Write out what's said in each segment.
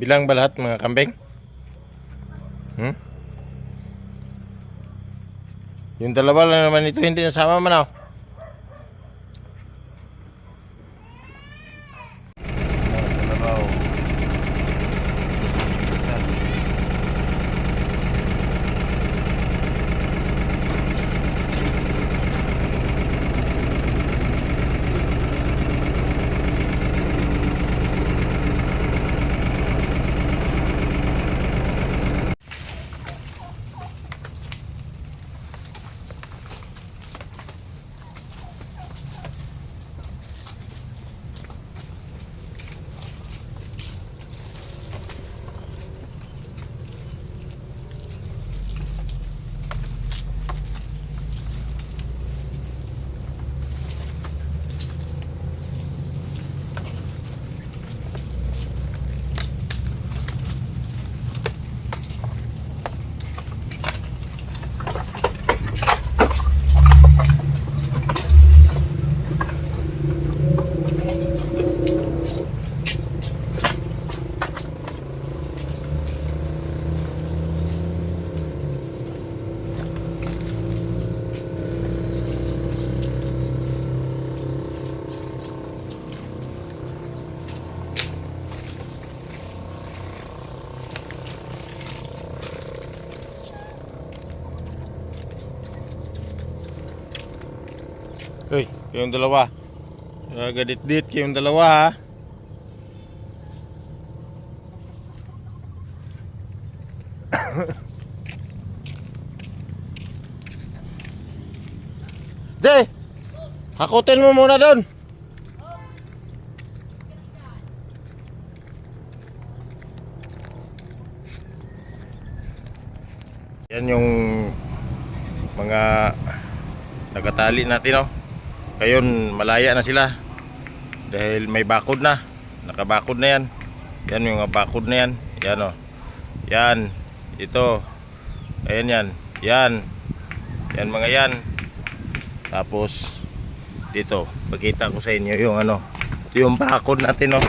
Bilang ba lahat mga kambing? Yung dalawa lang naman ito hindi nasama man. Uy, kayong dalawa. Gadit-dit kayong dalawa ha. Jay! Hakutin mo muna doon. Yan yung mga nagatali natin, oh. Ngayon malaya na sila dahil may bakod na, nakabakod na yan. Yan yung mga bakod na yan. Yan, oh. Yan, ito. Ayan yan. Yan. Yan mga yan. Tapos dito, pakita ko sa inyo yung ano. Ito yung bakod natin, oh.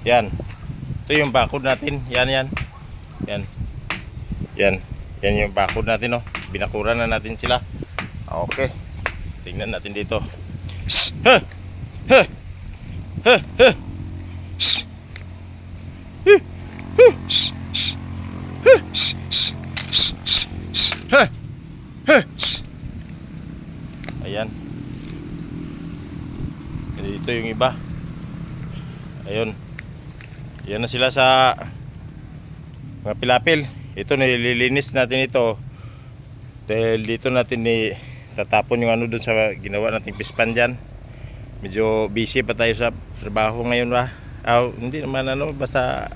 Yan. Ito yung bakod natin. Yan, yan. Yan. Yan. Yan yung bakod natin, oh. Binakuran na natin sila. Okay. Tingnan natin dito. Ayan. Dito yung iba. Ayun. Yan na sila sa mga pilapil. Ito nililinis natin ito. Dahil dito natin tatapon yung ano dun sa ginawa nating pispan dyan. Medyo busy pa tayo sa trabaho ngayon ba? Hindi naman ano, basta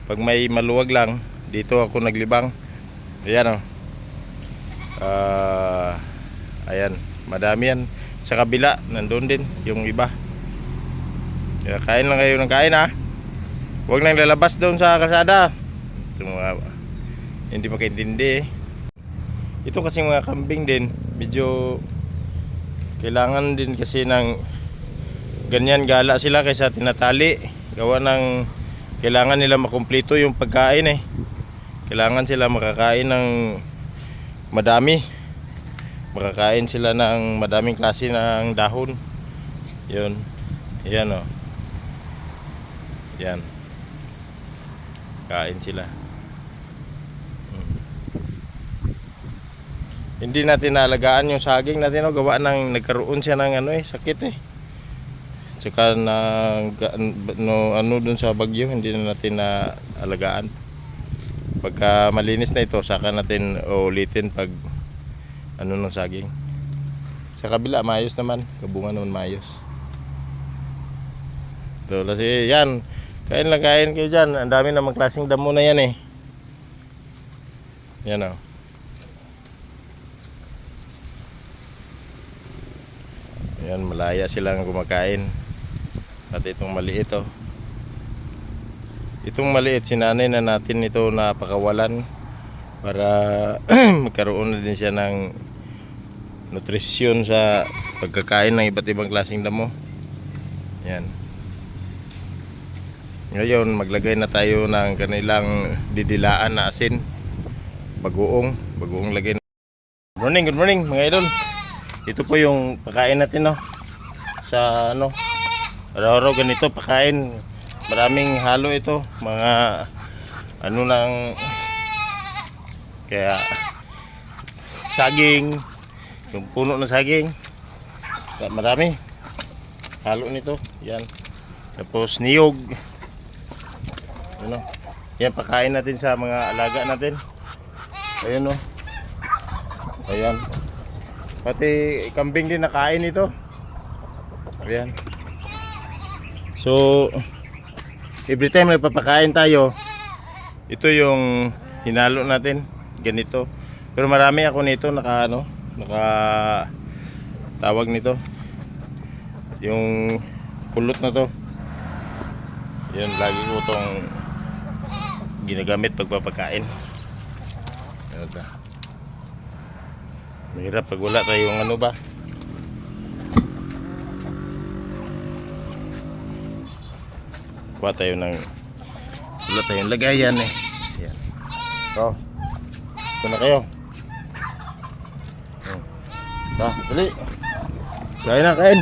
pag may maluwag lang dito ako naglibang. Ayan, oh. Ayan, madami yan. Sa kabila nandun din yung iba. Kaya kain lang kayo ng kain, ha. Huwag nang lalabas doon sa kalsada. Ito mga hindi makaintindi, eh. Ito kasi mga kambing din, medyo kailangan din kasi ng ganyan gala sila kaysa tinatali. Gawa ng kailangan nila makumpleto yung pagkain, eh. Kailangan sila makakain ng madami. Makakain sila ng madaming klase ng dahon. Yun. Yan, oh. Yan. Kain sila. Hindi natin naalagaan yung saging natin, no? Gawa ng nagkaroon siya ng ano, sakit, eh. Tsaka ano dun sa bagyo, hindi na natin naalagaan. Pagka malinis na ito, saka natin ulitin pag ano ng saging. Sa kabila maayos naman, kabungan naman maayos. Ito kasi yan, kain lang kain kayo dyan. Ang dami namang klaseng damo na yan, eh. Yan, oh. Ayan, malaya silang kumakain. At itong maliit, oh. Itong maliit, sinanay na natin ito na pakawalan para magkaroon na din siya ng nutrisyon sa pagkakain ng iba't ibang klaseng damo. Yan. Ngayon maglagay na tayo ng kanilang didilaan na asin, bagoong lagay na. Good morning mga idol. Ito po yung pagkain natin, no, sa ano, araw-araw ganito pagkain. Maraming halo ito, mga ano lang, kaya saging, yung puno ng saging, marami halo nito, yan. Tapos niyog, ano, yan pagkain natin sa mga alaga natin. Ayan, no, ayan, pati kambing din nakain ito. Ayan. So every time nagpapakain tayo, ito yung hinalo natin, ganito. Pero marami ako nito, naka tawag nito, yung pulot na to. Yun, lagi ko itong ginagamit pagpapakain. Mahirap pag wala tayong ano ba. Kuha tayo ng, wala tayong lagayan eh. Yan. So, ito na kayo. Dali. Kain na, kain.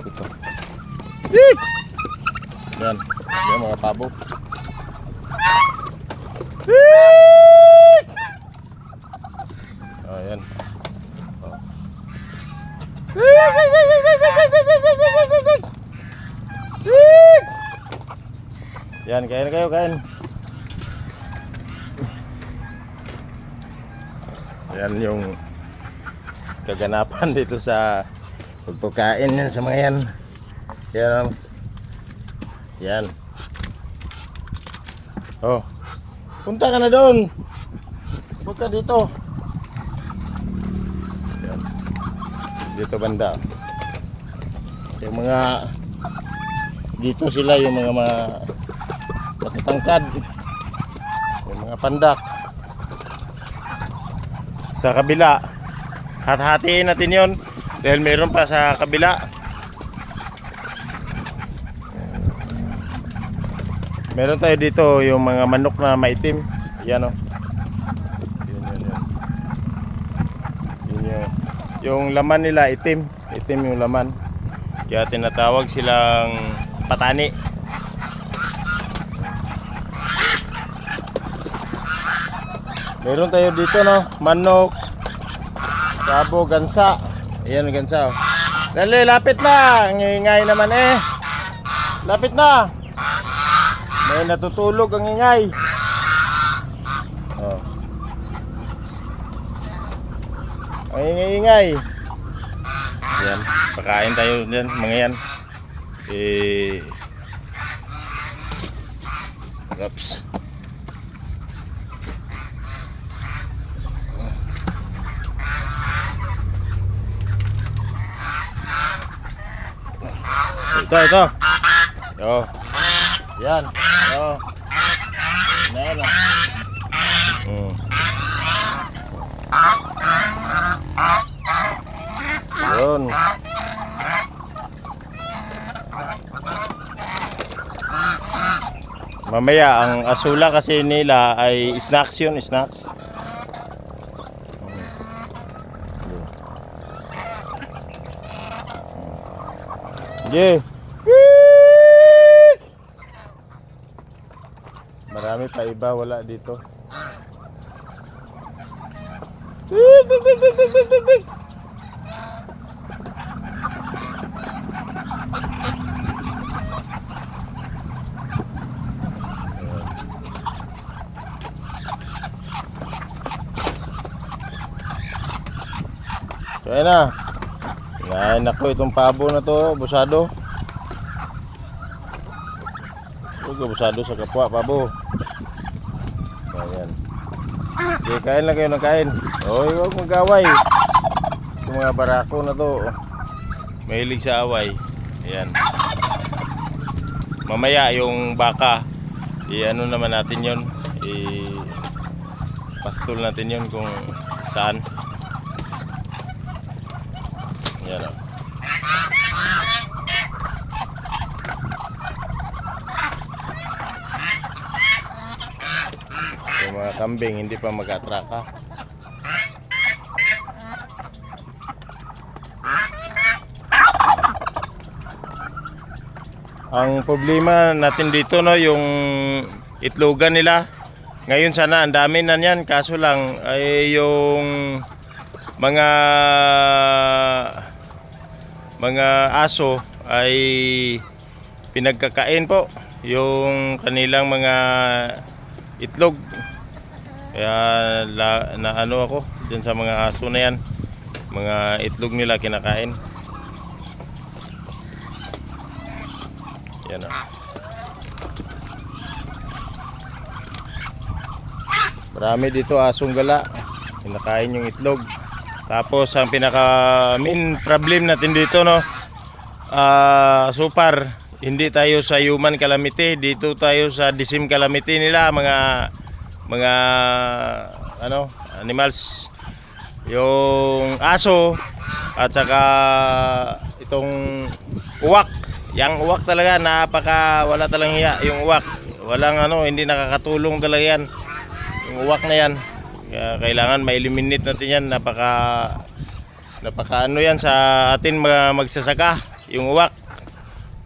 Ito. Yan. Yan mga pabo. Oh, yan. Oh. Yan, kain na kayo, kain. Yan yung kaganapan dito sa pagpakain yan sa mga yan. Yan. Yan. Oh. Punta ka na doon. Huwag ka dito. Yan. Dito banda. Yung mga dito sila, yung mga matatangkad, yung mga pandak. Sa kabila, hatiin natin yon dahil mayroon pa sa kabila. Meron tayo dito yung mga manok na maitim. Yan, o. Yun. Yung laman nila itim. Itim yung laman. Kaya tinatawag silang patani. Meron tayo dito, no, manok, pabo, gansa. Ayan, gansa, oh. Dali, lapit na. Ang ingay naman eh. Lapit na. May natutulog ang ingay. Oh. Ang ingay-ingay. Yan, pakain tayo dyan, mga yan. Oops. Ito. Oh. Yan. Oh. Yan. Yun. Mamaya ang asula kasi nila ay snacks yun, snacks. Yeah. Marami pa iba, wala dito. Kaya na. Ngayon ako itong pabo na to, busado. Huwag busado sa kapwa, pabo. Ayan. Okay, kain lang kayo ng kain. Oy, huwag mag-away. Yung mga barako na to, mahilig sa away. Ayan. Mamaya yung baka, i-ano naman natin yon, i-pastol natin yon kung saan. Ayan, o. mga kambing hindi pa mag-atraka. Ang problema natin dito, no, yung itlogan nila. Ngayon sana ang dami na niyan, kaso lang ay yung mga aso ay pinagkakain po yung kanilang mga itlog. Kaya na ano ako dyan sa mga aso na yan, mga itlog nila kinakain. Yan o. Marami dito asong gala, kinakain yung itlog. Tapos ang pinaka main problem natin dito, no, so far hindi tayo sa human calamity, dito tayo sa disease calamity nila, mga ano, animals. Yung aso at saka itong uwak. Yang uwak talaga wala talang hiya. Yung uwak, walang ano, hindi nakakatulong talaga yan. Yung uwak na yan. Kaya kailangan ma-eliminate natin yan. Napaka ano yan sa atin mga magsasaka. Yung uwak,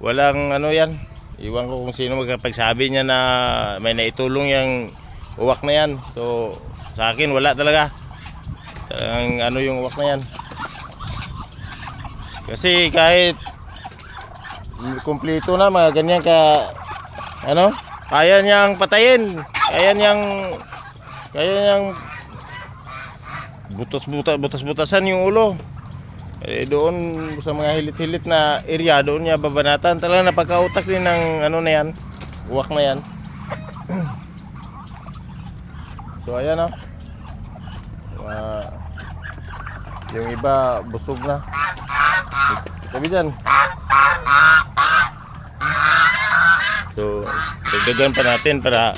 walang ano yan. Iwan ko kung sino magkapagsabi niya na may naitulong yung uwak na yan. So sa akin wala talaga. Talagang ano yung uwak na yan. Kasi kahit kumpleto na mga ganyan ka ano, kaya niyang patayin, kaya niyang butas-butasan yung ulo. Doon sa mga hilit-hilit na area, doon niya babanatan. Talagang napakautak din ng ano na yan, uwak na yan. So ayan, oh. Yung iba busog na. Sabi dyan. So dagdagan pa natin para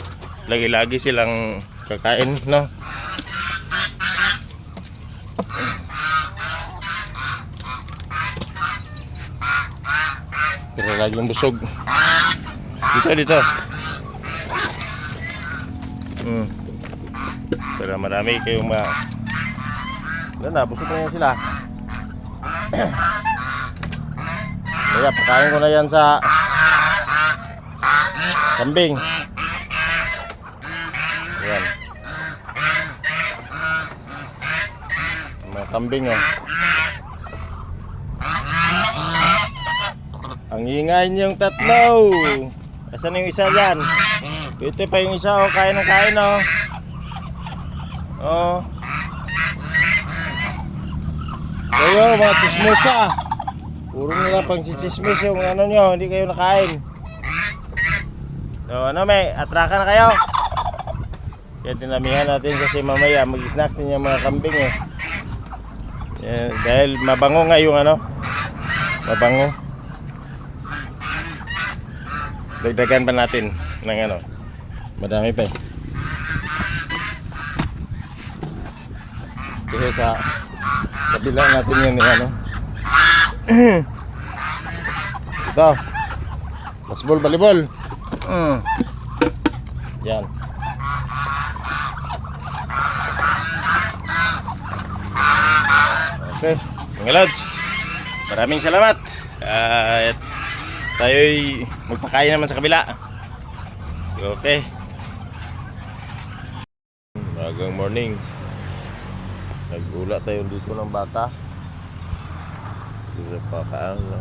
lagi-lagi silang kakain, no? Pero laging busog. Dito. Pero marami kayong busog na yan sila. Kaya pakain ko na yan sa kambing. Ayan. Mga kambing, oh. Ang ingay niyong tatlo. Asan yung isa dyan? Ito pa yung isa, oh. Kain ng kain, oh. Oh. Kayo mga chismosa. Puro nila pang chismis yung ano nyo. Hindi kayo nakain. So ano, may atraka na kayo. Kaya tinamihan natin kasi mamaya mag-snacks niya mga kambing, eh. Dahil mabango nga yung ano, mabango. Dagdagan pa natin ng ano, madami pa, eh. Kasi sa kabila natin yun, eh, ano. Ito, basketball, volleyball. Yan. Okay, mga lods, maraming salamat. Tayo'y magpakain naman sa kabila. Okay. Magang morning. Nagula tayo dito ng baka. Dito pakaan, no?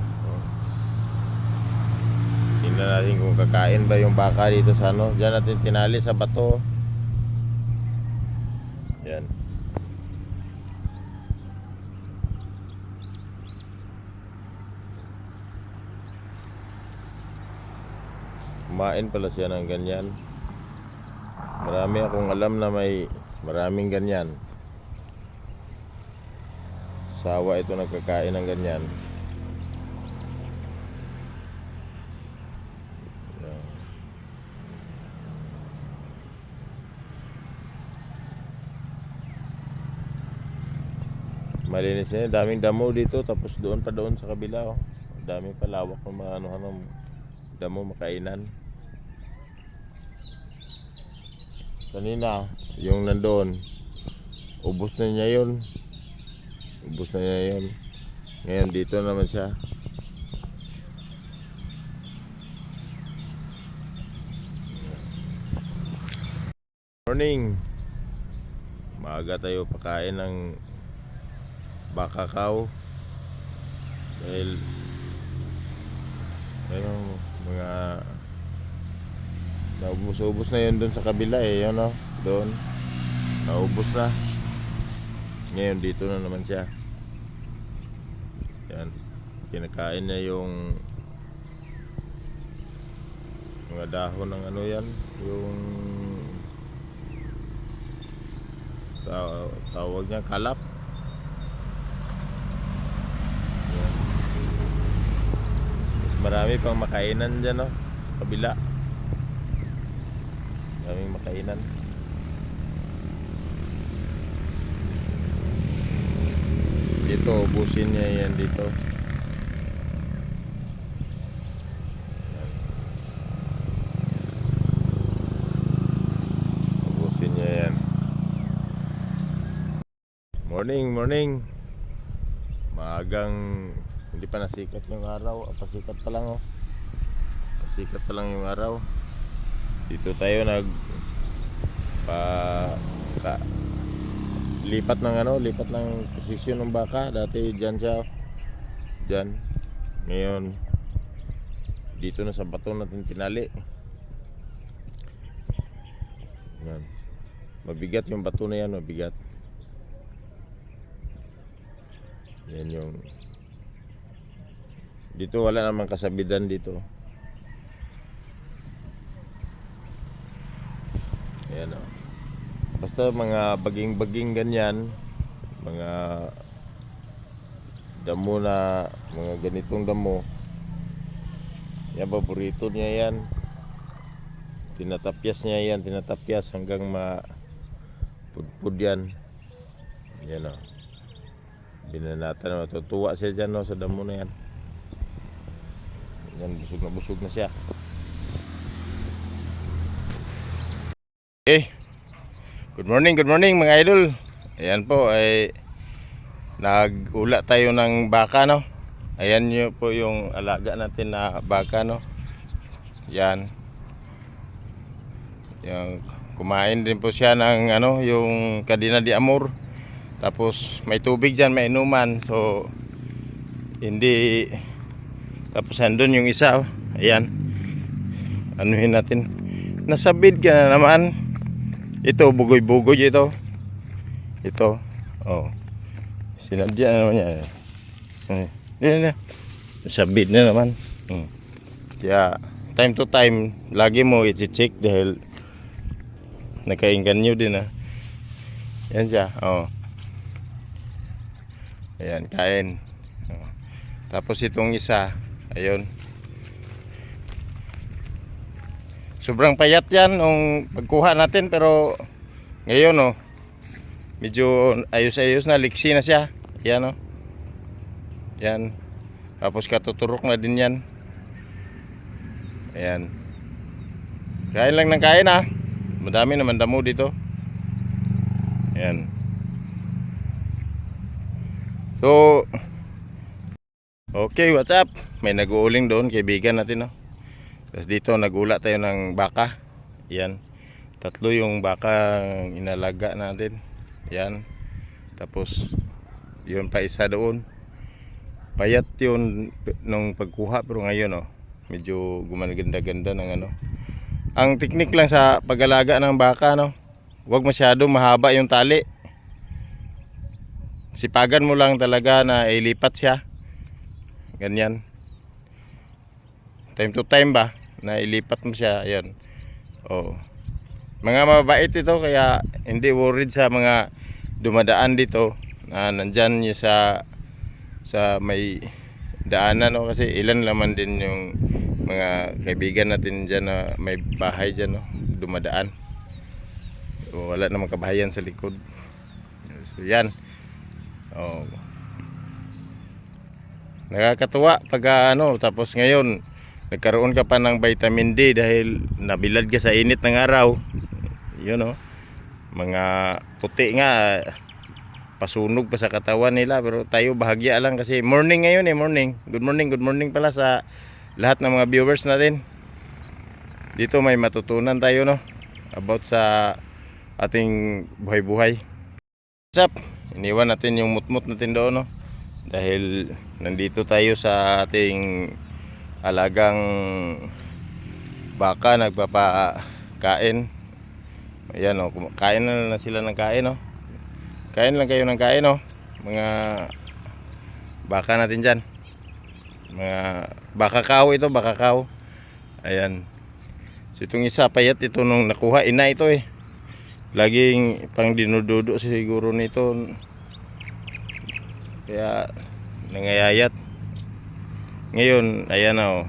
Tingnan natin kung kakain ba yung baka dito sa ano. Diyan natin tinali sa bato. Yan. Kumain pala siya ng ganyan. Marami akong alam na may maraming ganyan. Sawa ito nagkakain ng ganyan. Malinis niya, daming damo dito, tapos doon pa doon sa kabila, oh. Daming palawak ng mga ano, damo makainan. kanina yung nandoon, ubos na niya yun. Ubos na niya yun. Ngayon dito naman siya. Morning. Maaga tayo pakain ng baka cow. Dahil ayun, mga naubos na yun doon sa kabila eh, yun o, doon naubos na. Ngayon dito na naman siya. Yan, kinakain niya yung mga dahon ng ano yan, yung tawag niya kalap. Yan. Marami pang makainan dyan, no? Kabila. Maraming makainan. Dito, ubusin niya yan dito. Yan. Ubusin niya yan. Morning. Maagang hindi pa nasikat yung araw. Pasikat pa lang, oh. Pasikat pa lang yung araw. Dito tayo lipat ng posisyon ng baka. Dati dyan siya, dyan. Ngayon dito na sa bato natin tinali. Yan. Mabigat yung bato na yan, mabigat. Yan yung dito, wala namang kasabidan dito. Ayan, oh. Basta mga baging-baging ganyan, mga damo na, mga ganitong damo, yan, paborito niya yan. Tinatapyas niya yan, hanggang mapudpud yan. Yan, oh. Binanatan, matutuwa siya dyan, no, sa damo na yan. Yan, busog na siya. Okay. Good morning mga idol. Ayan po ay nag-ula tayo ng baka, no. Ayan nyo po yung alaga natin na baka, no. Yan. Yung kumain din po siya ng yung Cadena de Amor. Tapos may tubig dyan, may inuman. So hindi. Tapos andun yung isa, oh. Ayan. Anuhin natin. Nasabid ka na naman. Ito, bugoy-bugoy ito. Ito. Oh. Sinadya na naman yan. Yan. Nasabid na naman. Kaya time to time lagi mo i-check dahil nakainganyo din, ah. Yan siya. Oh. Ayan, kain. Oh. Tapos itong isa, ayun. Sobrang payat yan nung pagkuha natin, pero ngayon, oh, medyo ayos-ayos na, liksi na siya. Yan, oh. Yan. Tapos katuturok na din yan. Ayan. Kain lang ng kain, ah. Madami naman damo dito. Ayan. So, okay, what's up? May nag-uuling doon, kaibigan natin, no? Tapos dito nag-ula tayo ng baka. Yan. 3 yung baka inalaga natin. Yan. Tapos yun pa isa doon. Payat yun nung pagkuha, pero ngayon, oh, medyo gumaganda-ganda ng ano. Ang teknik lang sa pag-alaga ng baka, no, huwag masyado mahaba yung tali. Sipagan mo lang talaga na ilipat siya. Ganyan. Time to time ba na ilipat mo siya. Ayan. Oh. Mga mabait ito, kaya hindi worried sa mga dumadaan dito na nandyan niya sa may daanan, no? Kasi ilan naman din yung mga kaibigan natin dyan na may bahay dyan, no? Dumadaan. So, wala namang kabahayan sa likod. So yan. Oh. Nakakatuwa pag tapos ngayon nagkaroon ka pa ng vitamin D dahil nabilad ka sa init ng araw. yun oh. Mga puti nga, pasunog pa sa katawan nila, pero tayo bahagya lang kasi morning ngayon morning. Good morning pala sa lahat ng mga viewers natin. Dito may matutunan tayo no about sa ating buhay-buhay. What's up? Iniwan natin yung mutmut natin doon no. Dahil nandito tayo sa ating alagang baka nagpapakain. Ayan o, kain na sila ng kain o. Kain lang kayo ng kain o. Mga baka natin dyan. Mga baka cow ito, baka cow. Ayan. So itong isa payat ito nung nakuha, ina ito eh. Laging pang dinududo siguro nito. Kaya nangayayat. Ngayon, ayan o.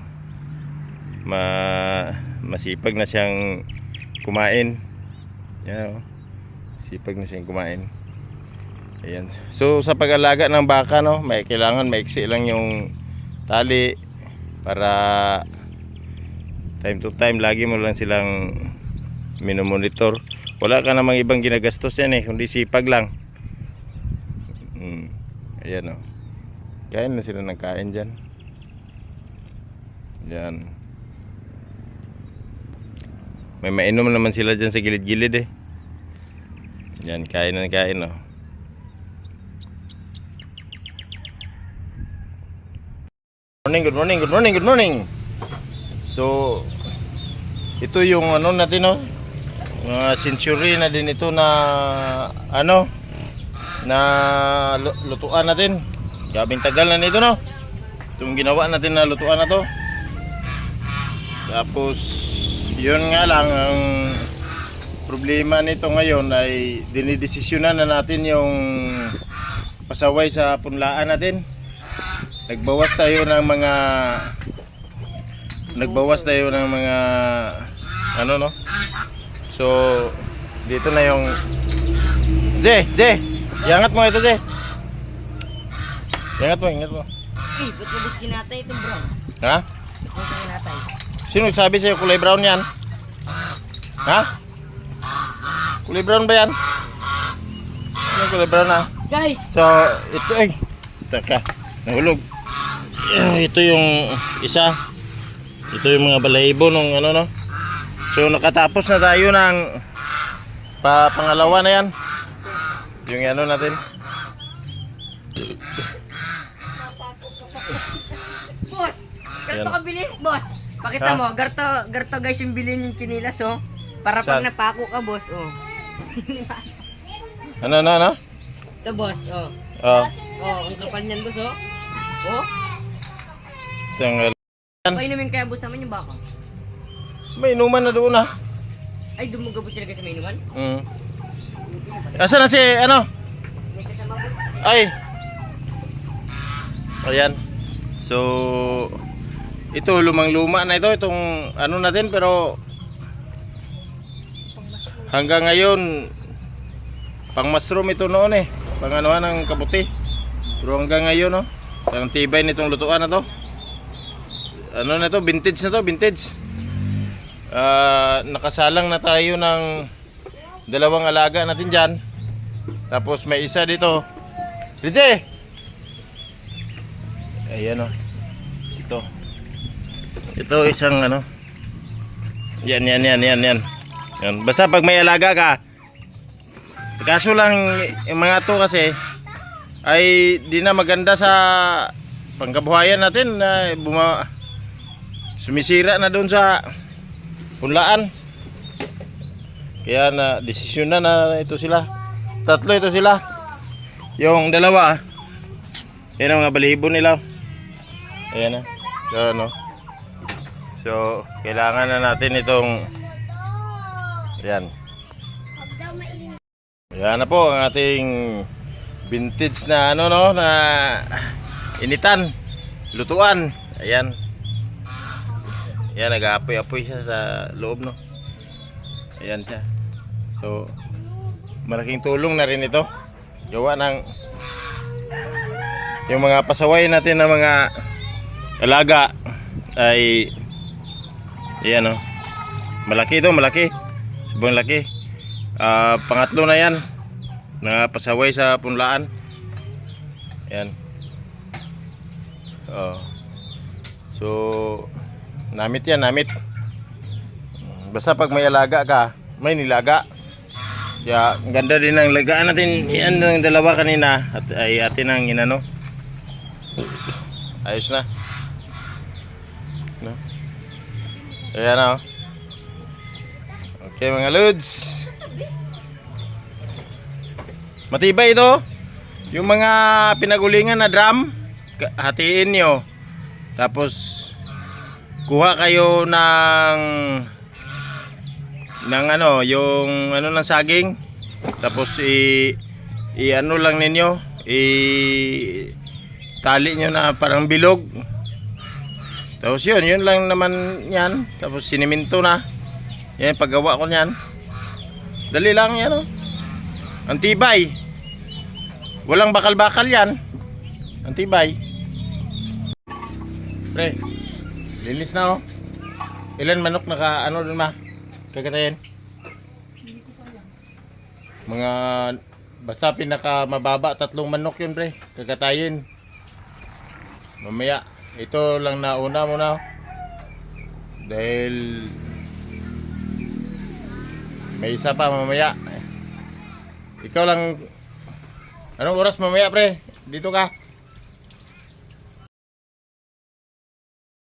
Masipag na siyang kumain. Yan o. Sipag na siyang kumain. Ayan. So sa pag-alaga ng baka no, may kailangan maiksi lang yung tali para time to time lagi mo lang silang minomonitor. Wala ka namang ibang ginagastos yan eh, kundi sipag lang. Ayan o. Kain na sila ng kain dyan. Yan. May mainom naman sila dyan sa gilid-gilid eh. Yan, kain na kain o. Good morning. So ito yung ano natin no. Mga century na din ito na ano na lutuan natin. Gabing tagal na nito no. Itong ginawa natin na lutuan na to. Tapos yun nga lang ang problema nito ngayon ay dinidesisyonan na natin yung pasaway sa punlaan natin. Nagbawas tayo ng mga ano no. So dito na yung Jay, iangat mo ito Jay. Iangat mo. Eh, ba't mabos kinatay ito brown? Ha? Ba't kinatay? Sino nagsabi sa'yo kulay brown yan? Ha? Kulay brown ba yan? Ano kulay brown ha? Guys! So ito ay taka, nahulog. Ito yung isa. Ito yung mga balahibo nung ano no. So nakatapos na tayo ng pangalawa na yan. Yung ano natin. Boss! Garto ka bilhin, boss! Pakita mo, garto guys yung bilhin yung chinilas oh. Para pag Saan? napako ka boss oh. Ano? Ito boss oh. Oh. Oh, ang kapal niyan boss oh. Oh, Ito yung painumin kaya boss naman yung baka. may inuman na doon ha. Ay, dumuga boss sila guys sa mainuman. Asa na si ano? May kasama boss. Ay. Ayan. So ito lumang-luma na ito itong ano natin pero hanggang ngayon pang mushroom ito noon eh. Pang anuhan ng kabuti. Pero hanggang ngayon no. Ang tibay nitong lutuan na to. Ano na to? Vintage na to, vintage. Nakasalang na tayo ng dalawang alaga natin dyan. Tapos may isa dito. DJ! Ayan o. Ito isang ano. Yan. Yan. Basta pag may alaga ka. Kaso lang yung mga to kasi ay di na maganda sa pangkabuhayan natin na sumisira na doon sa punlaan. Kaya na desisyon na ito sila. Tatlo ito sila. Yung dalawa yan ang mga balibo nila. Ayan na. So ano. So kailangan na natin itong yan. Yan na po ang ating vintage na ano no na initan, lutuan. Ayan. Yan, nag-aapoy-apoy siya sa loob no. Ayan siya. So malaking tulong na rin ito. Gawa ng yung mga pasaway natin na mga alaga ay ayan no. Malaki ito, malaki. Sobrang laki. Pangatlo na yan na pasaway sa punlaan. Yan. So namit yan, namit. Basta pag may alaga ka, may nilaga. Kaya ang ganda din ng lagaan natin. Yan ang dalawa kanina at ay atin ang inano. Ayos na. No? Ayan na. Okay mga lods. Matibay ito. Yung mga pinagulingan na drum, hatiin nyo. Tapos kuha kayo ng ano, yung ano ng saging. Tapos ano lang ninyo, tali nyo na parang bilog. Tapos yun lang naman yan. Tapos siniminto na. Yan paggawa ko niyan. Dali lang yan, oh. Ang tibay. Walang bakal-bakal yan. Ang tibay. Pre, linis na, oh. Ilan manok naka ano dun ma? Kagatayin? Mga basta pinaka mababa 3 manok yun, pre. Kagatayin. Mamaya ito lang nauna muna, oh. Dahil may isa pa mamaya. Ikaw lang. Anong oras mamaya, pre? Dito ka.